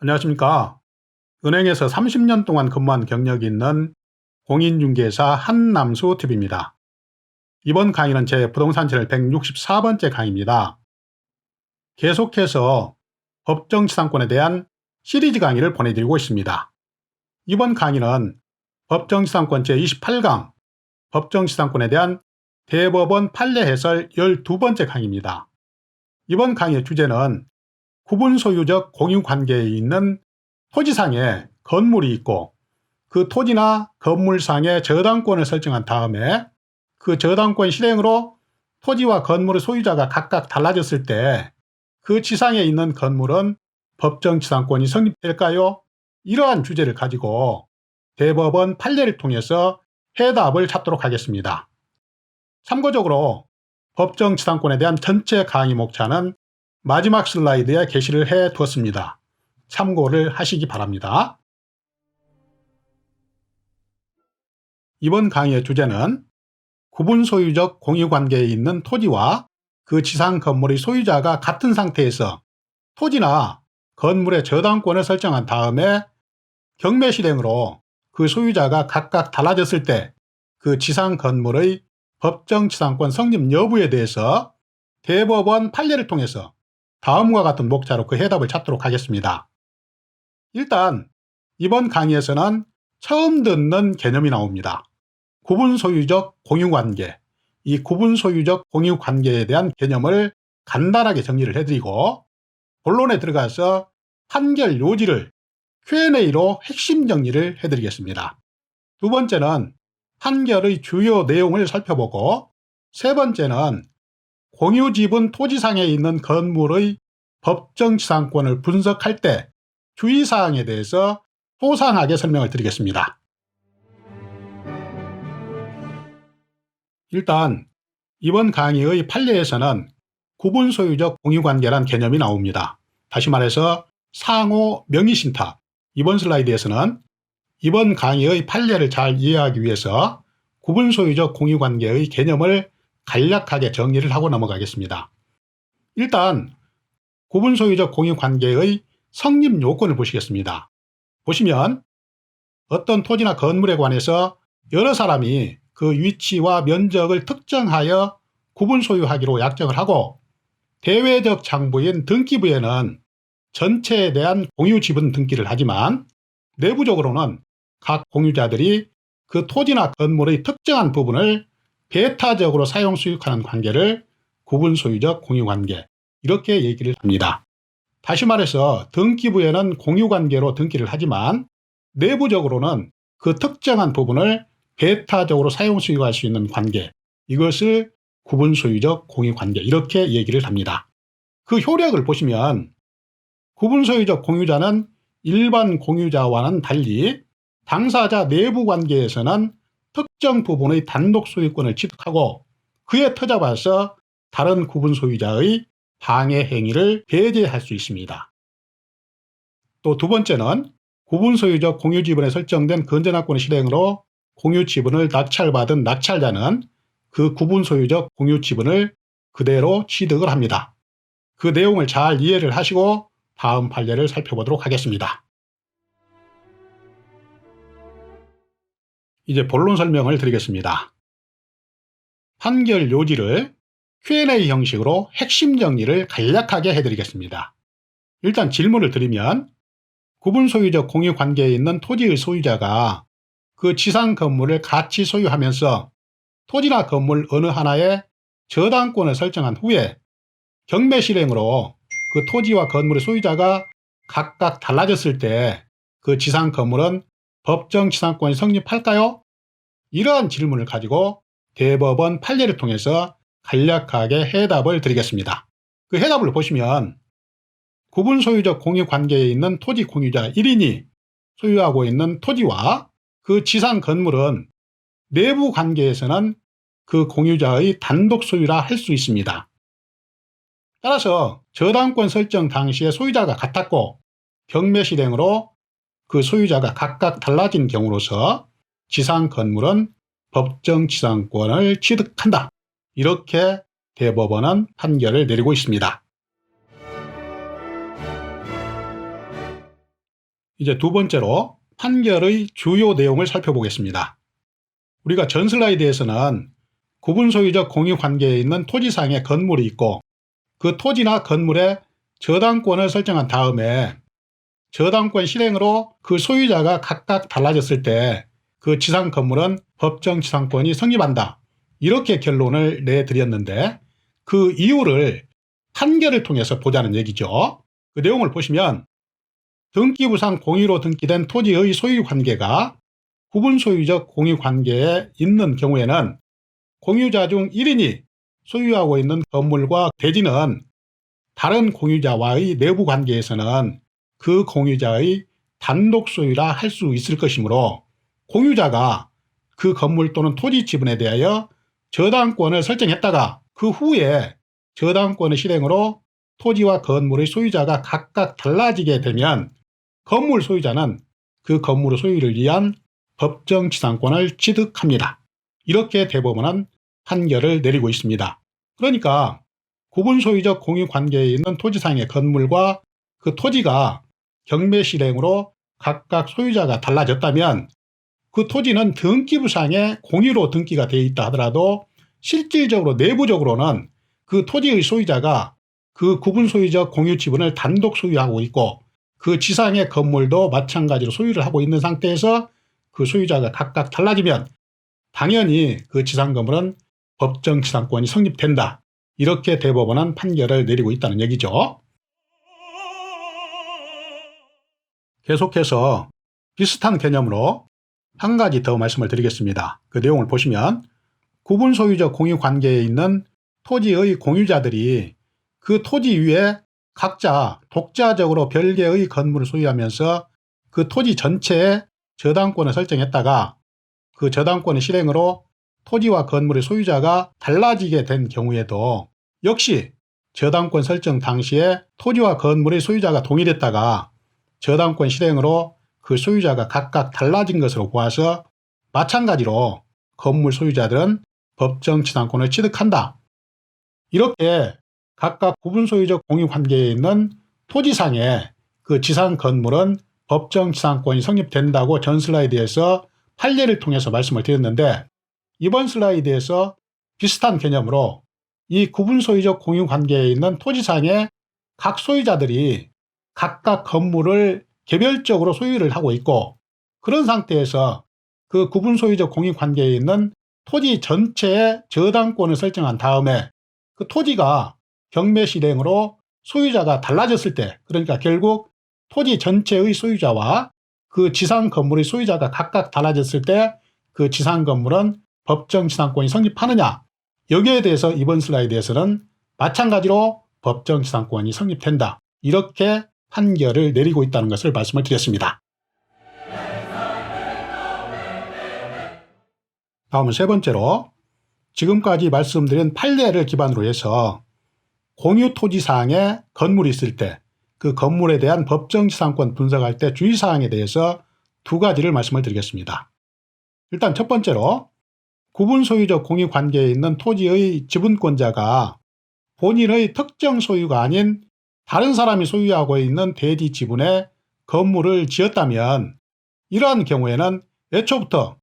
안녕하십니까. 은행에서 30년 동안 근무한 경력이 있는 공인중개사 한남수 TV입니다. 이번 강의는 제 부동산 채널 164번째 강의입니다. 계속해서 법정지상권에 대한 시리즈 강의를 보내드리고 있습니다. 이번 강의는 법정지상권 제28강 법정지상권에 대한 대법원 판례 해설 12번째 강의입니다. 이번 강의의 주제는 구분소유적 공유관계에 있는 토지상에 건물이 있고 그 토지나 건물상의 저당권을 설정한 다음에 그 저당권 실행으로 토지와 건물의 소유자가 각각 달라졌을 때 그 지상에 있는 건물은 법정지상권이 성립될까요? 이러한 주제를 가지고 대법원 판례를 통해서 해답을 찾도록 하겠습니다. 참고적으로 법정지상권에 대한 전체 강의 목차는 마지막 슬라이드에 게시를 해 두었습니다. 참고를 하시기 바랍니다. 이번 강의의 주제는 구분소유적 공유관계에 있는 토지와 그 지상 건물의 소유자가 같은 상태에서 토지나 건물의 저당권을 설정한 다음에 경매 실행으로 그 소유자가 각각 달라졌을 때 그 지상 건물의 법정지상권 성립 여부에 대해서 대법원 판례를 통해서 다음과 같은 목차로 그 해답을 찾도록 하겠습니다. 일단 이번 강의에서는 처음 듣는 개념이 나옵니다. 구분소유적 공유관계. 이 구분소유적 공유관계에 대한 개념을 간단하게 정리를 해드리고 본론에 들어가서 판결 요지를 Q&A로 핵심 정리를 해드리겠습니다. 두 번째는 판결의 주요 내용을 살펴보고 세 번째는 공유지분 토지상에 있는 건물의 법정지상권을 분석할 때 주의사항에 대해서 소상하게 설명을 드리겠습니다. 일단 이번 강의의 판례에서는 구분소유적 공유관계란 개념이 나옵니다. 다시 말해서 상호 명의신탁. 이번 슬라이드에서는 이번 강의의 판례를 잘 이해하기 위해서 구분소유적 공유관계의 개념을 간략하게 정리를 하고 넘어가겠습니다. 일단 구분소유적 공유관계의 성립 요건을 보시겠습니다. 보시면 어떤 토지나 건물에 관해서 여러 사람이 그 위치와 면적을 특정하여 구분소유하기로 약정을 하고 대외적 장부인 등기부에는 전체에 대한 공유지분 등기를 하지만 내부적으로는 각 공유자들이 그 토지나 건물의 특정한 부분을 배타적으로 사용 수익하는 관계를 구분소유적 공유관계 이렇게 얘기를 합니다. 다시 말해서 등기부에는 공유관계로 등기를 하지만 내부적으로는 그 특정한 부분을 배타적으로 사용 수익할 수 있는 관계 이것을 구분소유적 공유관계 이렇게 얘기를 합니다. 그 효력을 보시면 구분소유적 공유자는 일반 공유자와는 달리 당사자 내부 관계에서는 특정 부분의 단독 소유권을 취득하고 그에 터잡아서 다른 구분 소유자의 방해 행위를 배제할 수 있습니다. 또 두 번째는 구분 소유적 공유 지분에 설정된 건전화권 실행으로 공유 지분을 낙찰받은 낙찰자는 그 구분 소유적 공유 지분을 그대로 취득을 합니다. 그 내용을 잘 이해를 하시고 다음 판례를 살펴보도록 하겠습니다. 이제 본론 설명을 드리겠습니다. 판결 요지를 Q&A 형식으로 핵심 정리를 간략하게 해드리겠습니다. 일단 질문을 드리면 구분소유적 공유관계에 있는 토지의 소유자가 그 지상 건물을 같이 소유하면서 토지나 건물 어느 하나에 저당권을 설정한 후에 경매 실행으로 그 토지와 건물의 소유자가 각각 달라졌을 때 그 지상 건물은 법정 지상권이 성립할까요? 이러한 질문을 가지고 대법원 판례를 통해서 간략하게 해답을 드리겠습니다. 그 해답을 보시면 구분소유적 공유관계에 있는 토지 공유자 1인이 소유하고 있는 토지와 그 지상 건물은 내부 관계에서는 그 공유자의 단독 소유라 할 수 있습니다. 따라서 저당권 설정 당시에 소유자가 같았고 경매 실행으로 그 소유자가 각각 달라진 경우로서 지상 건물은 법정 지상권을 취득한다. 이렇게 대법원은 판결을 내리고 있습니다. 이제 두 번째로 판결의 주요 내용을 살펴보겠습니다. 우리가 전 슬라이드에서는 구분 소유적 공유 관계에 있는 토지상의 건물이 있고 그 토지나 건물의 저당권을 설정한 다음에 저당권 실행으로 그 소유자가 각각 달라졌을 때 그 지상 건물은 법정 지상권이 성립한다. 이렇게 결론을 내드렸는데 그 이유를 판결을 통해서 보자는 얘기죠. 그 내용을 보시면 등기부상 공유로 등기된 토지의 소유 관계가 구분 소유적 공유 관계에 있는 경우에는 공유자 중 1인이 소유하고 있는 건물과 대지는 다른 공유자와의 내부 관계에서는 그 공유자의 단독 소유라 할 수 있을 것이므로 공유자가 그 건물 또는 토지 지분에 대하여 저당권을 설정했다가 그 후에 저당권의 실행으로 토지와 건물의 소유자가 각각 달라지게 되면 건물 소유자는 그 건물의 소유를 위한 법정 지상권을 취득합니다. 이렇게 대법원은 판결을 내리고 있습니다. 그러니까 구분 소유적 공유 관계에 있는 토지상의 건물과 그 토지가 경매 실행으로 각각 소유자가 달라졌다면 그 토지는 등기부상에 공유로 등기가 되어 있다 하더라도 실질적으로 내부적으로는 그 토지의 소유자가 그 구분 소유적 공유 지분을 단독 소유하고 있고 그 지상의 건물도 마찬가지로 소유를 하고 있는 상태에서 그 소유자가 각각 달라지면 당연히 그 지상 건물은 법정 지상권이 성립된다. 이렇게 대법원은 판결을 내리고 있다는 얘기죠. 계속해서 비슷한 개념으로 한 가지 더 말씀을 드리겠습니다. 그 내용을 보시면 구분 소유적 공유 관계에 있는 토지의 공유자들이 그 토지 위에 각자 독자적으로 별개의 건물을 소유하면서 그 토지 전체에 저당권을 설정했다가 그 저당권의 실행으로 토지와 건물의 소유자가 달라지게 된 경우에도 역시 저당권 설정 당시에 토지와 건물의 소유자가 동일했다가 저당권 실행으로 그 소유자가 각각 달라진 것으로 보아서 마찬가지로 건물 소유자들은 법정 지상권을 취득한다. 이렇게 각각 구분 소유적 공유 관계에 있는 토지상의 그 지상 건물은 법정 지상권이 성립된다고 전 슬라이드에서 판례를 통해서 말씀을 드렸는데 이번 슬라이드에서 비슷한 개념으로 이 구분 소유적 공유 관계에 있는 토지상의 각 소유자들이 각각 건물을 개별적으로 소유를 하고 있고 그런 상태에서 그 구분 소유적 공유 관계에 있는 토지 전체의 저당권을 설정한 다음에 그 토지가 경매 실행으로 소유자가 달라졌을 때 그러니까 결국 토지 전체의 소유자와 그 지상 건물의 소유자가 각각 달라졌을 때 그 지상 건물은 법정 지상권이 성립하느냐 여기에 대해서 이번 슬라이드에서는 마찬가지로 법정 지상권이 성립된다. 이렇게 판결을 내리고 있다는 것을 말씀을 드렸습니다. 다음은 세 번째로 지금까지 말씀드린 판례를 기반으로 해서 공유 토지상에 건물이 있을 때 그 건물에 대한 법정 지상권 분석할 때 주의사항에 대해서 두 가지를 말씀을 드리겠습니다. 일단 첫 번째로 구분 소유적 공유 관계에 있는 토지의 지분권자가 본인의 특정 소유가 아닌 다른 사람이 소유하고 있는 대지 지분에 건물을 지었다면 이러한 경우에는 애초부터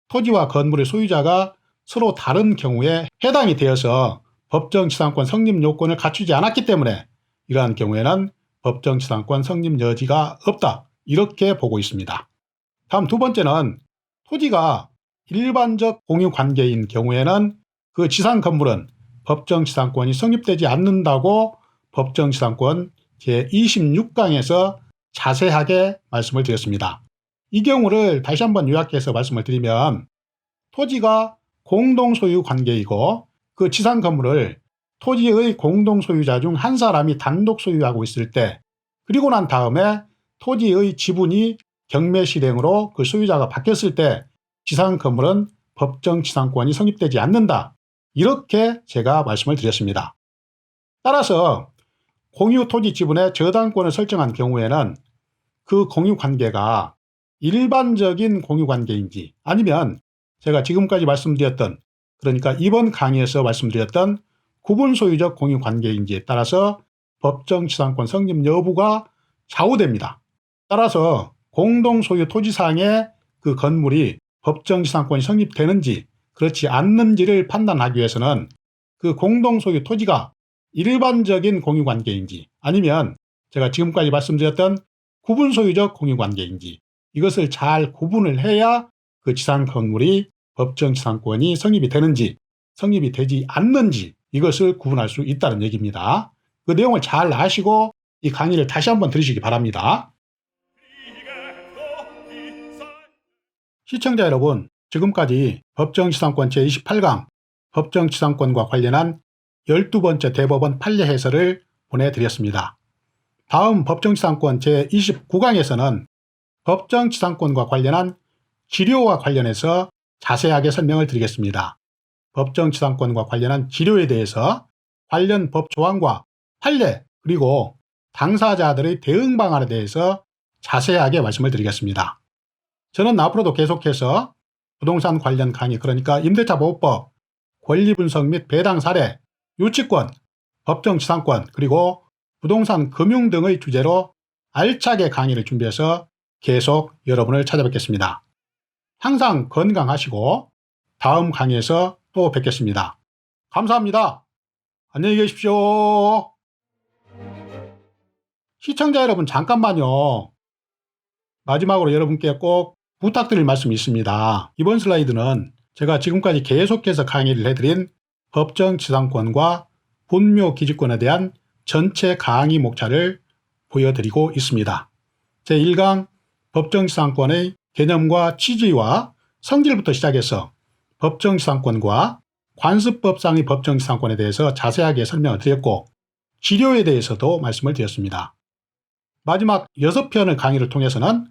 토지와 건물의 소유자가 서로 다른 경우에 해당이 되어서 법정 지상권 성립 요건을 갖추지 않았기 때문에 이러한 경우에는 법정 지상권 성립 여지가 없다. 이렇게 보고 있습니다. 다음 두 번째는 토지가 일반적 공유 관계인 경우에는 그 지상 건물은 법정 지상권이 성립되지 않는다고 법정 지상권 제26강에서 자세하게 말씀을 드렸습니다. 이 경우를 다시 한번 요약해서 말씀을 드리면 토지가 공동소유 관계이고 그 지상 건물을 토지의 공동소유자 중 한 사람이 단독 소유하고 있을 때 그리고 난 다음에 토지의 지분이 경매 실행으로 그 소유자가 바뀌었을 때 지상 건물은 법정 지상권이 성립되지 않는다. 이렇게 제가 말씀을 드렸습니다. 따라서 공유 토지 지분의 저당권을 설정한 경우에는 그 공유 관계가 일반적인 공유 관계인지 아니면 제가 지금까지 말씀드렸던 그러니까 이번 강의에서 말씀드렸던 구분 소유적 공유 관계인지에 따라서 법정 지상권 성립 여부가 좌우됩니다. 따라서 공동소유 토지상의 그 건물이 법정지상권이 성립되는지 그렇지 않는지를 판단하기 위해서는 그 공동소유 토지가 일반적인 공유관계인지 아니면 제가 지금까지 말씀드렸던 구분소유적 공유관계인지 이것을 잘 구분을 해야 그 지상 건물이 법정지상권이 성립이 되는지 성립이 되지 않는지 이것을 구분할 수 있다는 얘기입니다. 그 내용을 잘 아시고 이 강의를 다시 한번 들으시기 바랍니다. 시청자 여러분, 지금까지 법정지상권 제28강 법정지상권과 관련한 12번째 대법원 판례 해설을 보내드렸습니다. 다음 법정지상권 제29강에서는 법정지상권과 관련한 지료와 관련해서 자세하게 설명을 드리겠습니다. 법정지상권과 관련한 지료에 대해서 관련 법 조항과 판례 그리고 당사자들의 대응 방안에 대해서 자세하게 말씀을 드리겠습니다. 저는 앞으로도 계속해서 부동산 관련 강의 그러니까 임대차 보호법, 권리분석 및 배당 사례, 유치권, 법정지상권 그리고 부동산 금융 등의 주제로 알차게 강의를 준비해서 계속 여러분을 찾아뵙겠습니다. 항상 건강하시고 다음 강의에서 또 뵙겠습니다. 감사합니다. 안녕히 계십시오. 시청자 여러분 잠깐만요. 마지막으로 여러분께 꼭 부탁드릴 말씀이 있습니다. 이번 슬라이드는 제가 지금까지 계속해서 강의를 해드린 법정지상권과 분묘기지권에 대한 전체 강의 목차를 보여드리고 있습니다. 제1강 법정지상권의 개념과 취지와 성질부터 시작해서 법정지상권과 관습법상의 법정지상권에 대해서 자세하게 설명을 드렸고 지료에 대해서도 말씀을 드렸습니다. 마지막 6편의 강의를 통해서는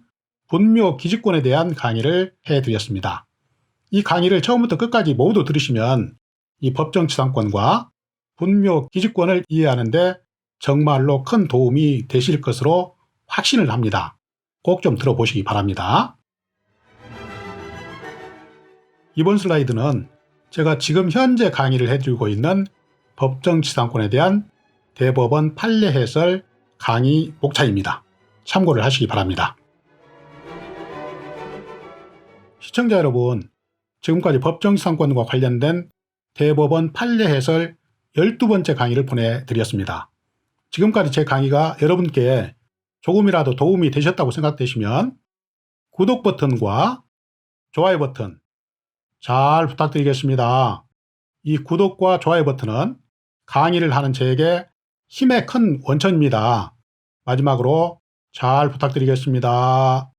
분묘기지권에 대한 강의를 해드렸습니다. 이 강의를 처음부터 끝까지 모두 들으시면 이 법정지상권과 분묘기지권을 이해하는 데 정말로 큰 도움이 되실 것으로 확신을 합니다. 꼭 좀 들어보시기 바랍니다. 이번 슬라이드는 제가 지금 현재 강의를 해드리고 있는 법정지상권에 대한 대법원 판례 해설 강의 목차입니다. 참고를 하시기 바랍니다. 시청자 여러분, 지금까지 법정지상권과 관련된 대법원 판례 해설 12번째 강의를 보내드렸습니다. 지금까지 제 강의가 여러분께 조금이라도 도움이 되셨다고 생각되시면 구독 버튼과 좋아요 버튼 잘 부탁드리겠습니다. 이 구독과 좋아요 버튼은 강의를 하는 저에게 힘의 큰 원천입니다. 마지막으로 잘 부탁드리겠습니다.